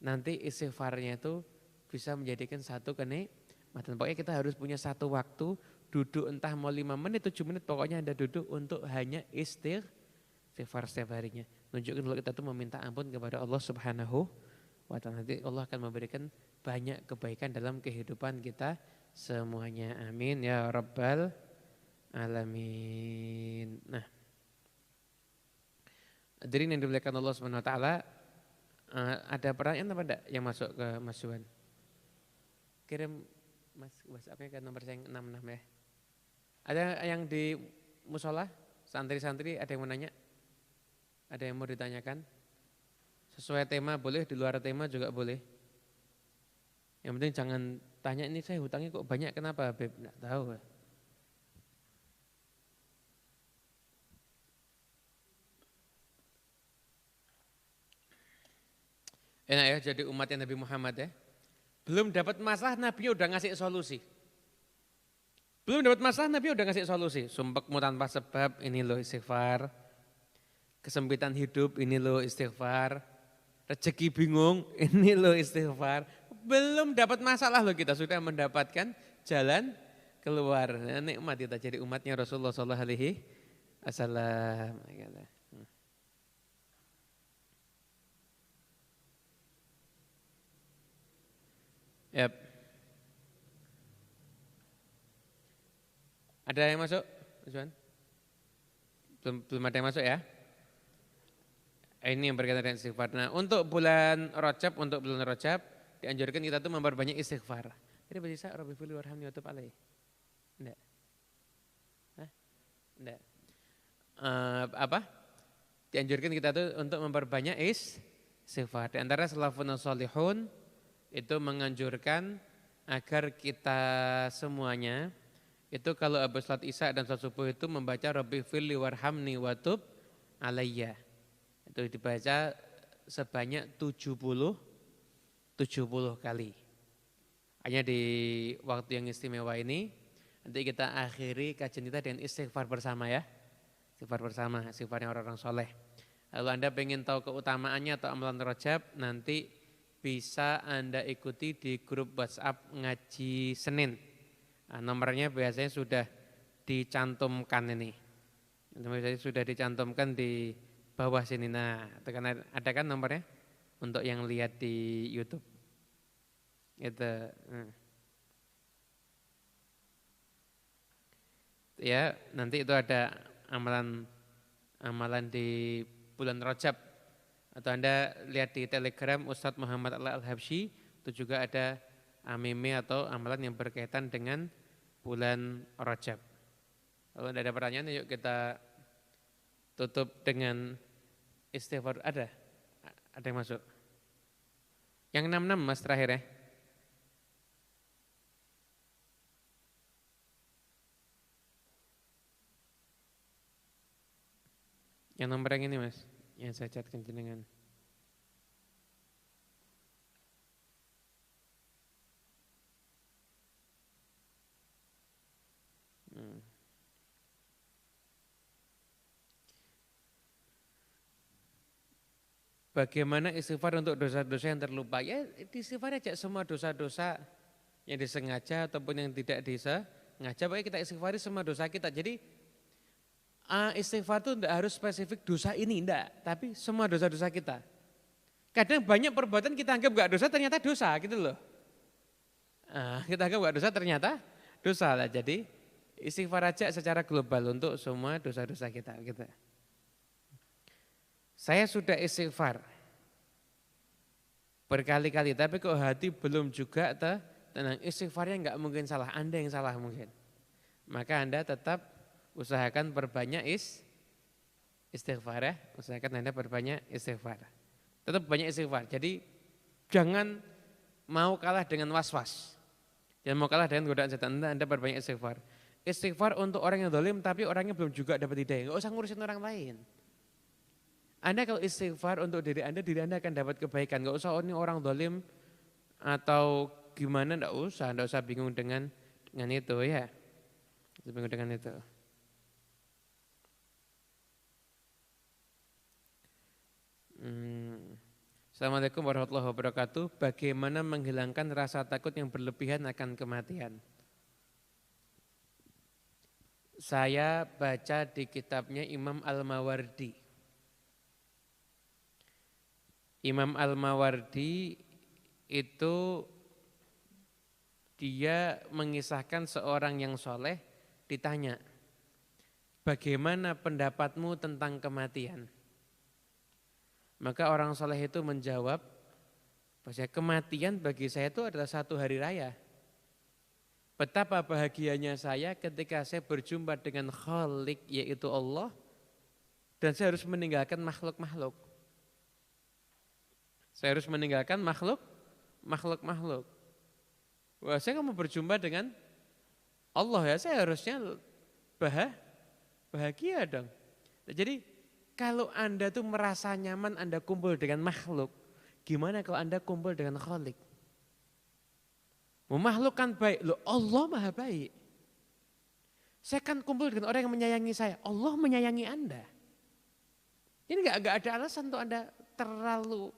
Nanti istighfarnya itu bisa menjadikan satu kenikmatan. Pokoknya kita harus punya satu waktu duduk entah mau 5 menit, 7 menit, pokoknya Anda duduk untuk hanya istighfar setiap harinya. Nunjukkan kalau kita tuh meminta ampun kepada Allah Subhanahu wa ta'ala. Nanti Allah akan memberikan banyak kebaikan dalam kehidupan kita semuanya. Amin ya rabbal alamin. Nah, hadirin yang dimuliakan Allah Subhanahu wa ta'ala, ada pertanyaan apa enggak yang masuk ke Mas Juan? Kirim Mas WhatsApp-nya ke nomor saya 66 ya. Ada yang di musola, santri-santri ada yang mau nanya? Ada yang mau ditanyakan? Sesuai tema boleh, di luar tema juga boleh. Yang penting jangan tanya ini saya hutangnya kok banyak, kenapa Beb? Nggak tahu. Enak ya jadi umatnya Nabi Muhammad ya. Belum dapat masalah Nabi udah ngasih solusi. Belum dapat masalah Nabi udah ngasih solusi. Sumpekmu tanpa sebab, ini loh istighfar. Kesempitan hidup, ini loh istighfar. Rezeki bingung, ini loh istighfar. Belum dapat masalah loh, kita sudah mendapatkan jalan keluar. Nah, nikmat kita jadi umatnya Rasulullah SAW. Yep. Ada yang masuk, Mas Juan? Belum ada yang masuk ya? Ini yang berkaitan dengan istighfar. Nah, untuk bulan Rajab dianjurkan kita tuh memperbanyak istighfar. Jadi bisa Rabbi fili warhamni wa tub alaih. Enggak. Hah? Enggak. Apa? Dianjurkan kita tuh untuk memperbanyak istighfar. Di antara salafun salihun itu menganjurkan agar kita semuanya itu kalau habis salat Isya dan salat subuh itu membaca Rabbi fili warhamni wa tub alayya. Itu dibaca sebanyak 70 kali. Hanya di waktu yang istimewa ini, nanti kita akhiri kajian kita dengan istighfar bersama ya. Istighfar bersama, istighfarnya orang-orang soleh. Lalu Anda pengen tahu keutamaannya atau amalan Rajab, nanti bisa Anda ikuti di grup WhatsApp ngaji Senin. Nah, nomornya biasanya sudah dicantumkan ini. Biasanya sudah dicantumkan di bawah sini. Nah, ada kan nomornya untuk yang lihat di YouTube. Itu. Ya, nanti itu ada amalan di bulan Rajab. Atau Anda lihat di Telegram Ustadz Muhammad Al-Habsyi, itu juga ada amime atau amalan yang berkaitan dengan bulan Rajab. Kalau ada pertanyaan, yuk kita tutup dengan istighfar. Ada yang masuk. Yang 66 Mas terakhir ya. Yang nomor yang ini Mas, yang saya catkan jenengan. Bagaimana istighfar untuk dosa-dosa yang terlupa? Ya istighfar aja semua dosa-dosa yang disengaja ataupun yang tidak disengaja. Pokoknya kita istighfari semua dosa kita. Jadi istighfar itu tidak harus spesifik dosa ini, enggak. Tapi semua dosa-dosa kita. Kadang banyak perbuatan kita anggap enggak dosa, ternyata dosa gitu loh. Kita anggap enggak dosa, ternyata dosa lah. Jadi istighfar aja secara global untuk semua dosa-dosa kita. Gitu. Saya sudah istighfar berkali-kali, tapi kok hati belum juga tenang. Istighfarnya enggak mungkin salah, Anda yang salah mungkin. Maka Anda tetap usahakan berbanyak istighfar ya. Usahakan Anda berbanyak istighfar. Tetap banyak istighfar. Jadi jangan mau kalah dengan was-was. Jangan mau kalah dengan godaan setan. Anda perbanyak istighfar. Istighfar untuk orang yang zalim tapi orangnya belum juga dapat hidayah. Enggak usah ngurusin orang lain. Anda kalau istighfar untuk diri Anda akan dapat kebaikan. Enggak usah ini orang zalim atau gimana, enggak usah bingung dengan itu ya. Bingung dengan itu. Assalamualaikum warahmatullahi wabarakatuh. Bagaimana menghilangkan rasa takut yang berlebihan akan kematian? Saya baca di kitabnya Imam Al-Mawardi. Imam Al-Mawardi itu dia mengisahkan seorang yang soleh ditanya, bagaimana pendapatmu tentang kematian? Maka orang soleh itu menjawab, bahwa kematian bagi saya itu adalah satu hari raya. Betapa bahagianya saya ketika saya berjumpa dengan Khalik yaitu Allah dan saya harus meninggalkan makhluk-makhluk. Saya harus meninggalkan makhluk-makhluk. Wah, saya mau berjumpa dengan Allah ya, saya harusnya bahagia dong. Jadi kalau Anda tuh merasa nyaman Anda kumpul dengan makhluk, gimana kalau Anda kumpul dengan Khalik? Makhluk kan baik, loh Allah maha baik. Saya kan kumpul dengan orang yang menyayangi saya, Allah menyayangi Anda. Ini enggak ada alasan untuk Anda terlalu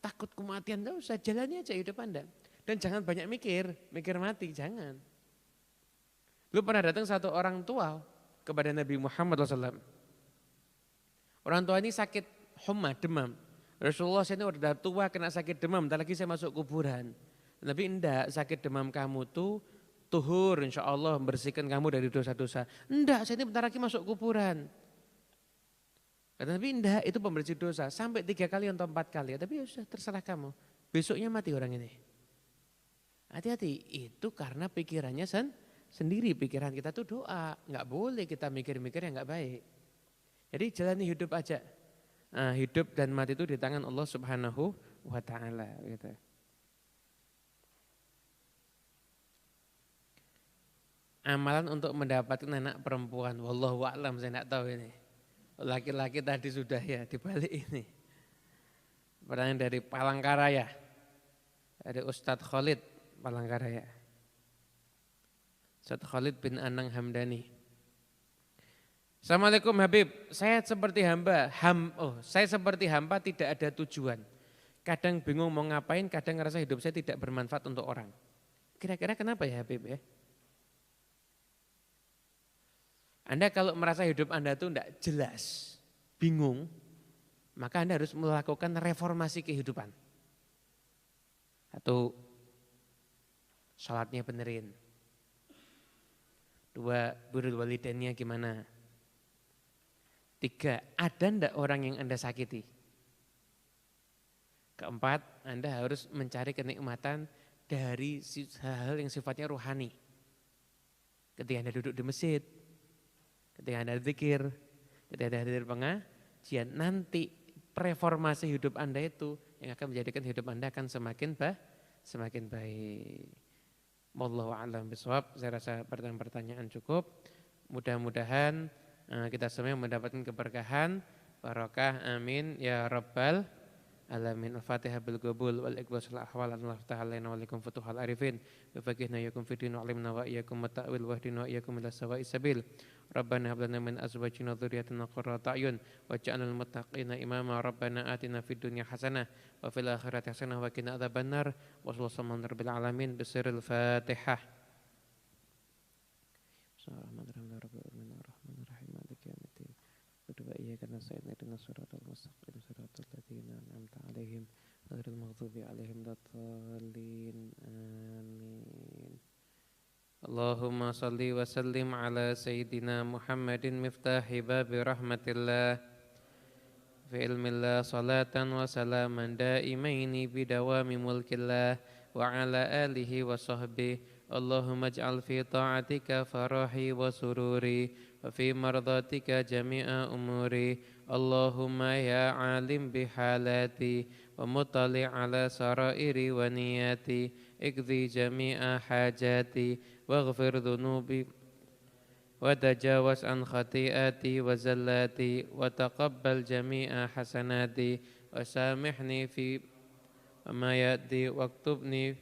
takut kematian, enggak usah, jalani aja hidup Anda. Dan jangan banyak mikir mati, jangan. Lu pernah datang satu orang tua kepada Nabi Muhammad SAW. Orang tua ini sakit humma, demam. Rasulullah saya ini udah tua kena sakit demam, bentar lagi saya masuk kuburan. Nabi enggak, sakit demam kamu tuh tuhur insya Allah membersihkan kamu dari dosa-dosa. Enggak, saya ini bentar lagi masuk kuburan. Kata Nabi enggak, itu pembersih dosa. Sampai 3 kali atau 4 kali. Tapi ya sudah terserah kamu. Besoknya mati orang ini. Hati-hati, itu karena pikirannya sendiri. Pikiran kita tuh doa. Enggak boleh kita mikir-mikir yang enggak baik. Jadi jalani hidup aja. Nah, hidup dan mati itu di tangan Allah Subhanahu wa ta'ala. Gitu. Amalan untuk mendapatkan anak perempuan, wallahu a'lam, saya enggak tahu ini. Laki-laki tadi sudah ya dibalik ini. Pertanyaan dari Palangkaraya, dari Ustadz Khalid Palangkaraya. Ustadz Khalid bin Anang Hamdani. Assalamualaikum Habib, saya seperti hamba tidak ada tujuan. Kadang bingung mau ngapain, kadang ngerasa hidup saya tidak bermanfaat untuk orang. Kira-kira kenapa ya Habib ya? Anda kalau merasa hidup Anda itu tidak jelas, bingung, maka Anda harus melakukan reformasi kehidupan. Satu, sholatnya benerin. 2, birrul walidainnya gimana? 3, ada ndak orang yang Anda sakiti? 4, Anda harus mencari kenikmatan dari hal-hal yang sifatnya rohani. Ketika Anda duduk di masjid, ketika Anda zikir, ketika Anda hadir pengajian, nanti reformasi hidup Anda itu yang akan menjadikan hidup Anda akan semakin baik. Wallahu a'lam bishawab. Saya rasa pertanyaan cukup. Mudah-mudahan kita semua mendapatkan keberkahan, barakah, amin ya rabbal alamin. Al-Fatihah bil qabul wal ikhlas wal ahwal. Allah ta'ala lana wa lakum futuhal arifin. Wa faqihna yakum fi din wa alimna wa iyyakum ta'wil wa hdina wa iyyakum ila sawa'is sabil. Rabbana hab lana min azwajina dhurriyyatina qurrata a'yun waj'alna lil muttaqina imama. Rabbana atina fid dunya hasanah wa fil akhirati hasanah wa qina adzabannar. Wa sallallahu rabbil alamin bisirril Fatihah. Bismillahirrahmanirrahim. Maliki yaumiddin. Wa iyyaka nasta'in ihdinas siratal mustaqim siratal ladzina an'amta 'alaihim ghairil maghdubi 'alaihim waladdallin. Amin. Allahumma salli wa sallim ala sayyidina Muhammadin miftahi babi rahmatillah fi ilmillah salatan wa salaman daimaini bidawami mulkillah wa ala alihi wa sahbihi. Allahumma ij'al fi ta'atika farahi wa sururi wa fi mardatika jami'a umuri. Allahumma ya alim bihalati ومطلع على سرائري ونياتي اقضي جميع حاجاتي واغفر ذنوبي وتجاوز عن خطيئاتي وزلاتي وتقبل جميع حسناتي وسامحني في ما يأتي واكتبني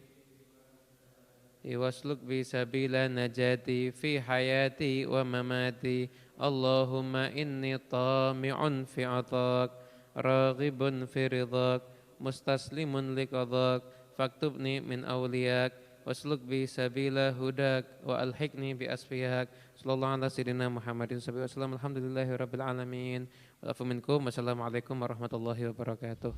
واسلك بي سبيل نجاتي في حياتي ومماتي اللهم إني طامع في عطاك راغب في رضاك مستسلم لقضاك فاكتبني من أولياك واسلك بي سبيل هداك وألحقني بأسفياك صلى الله على سيدنا محمد صلى الله عليه وسلم الحمد لله رب العالمين والعفو منكم والسلام عليكم ورحمة الله وبركاته.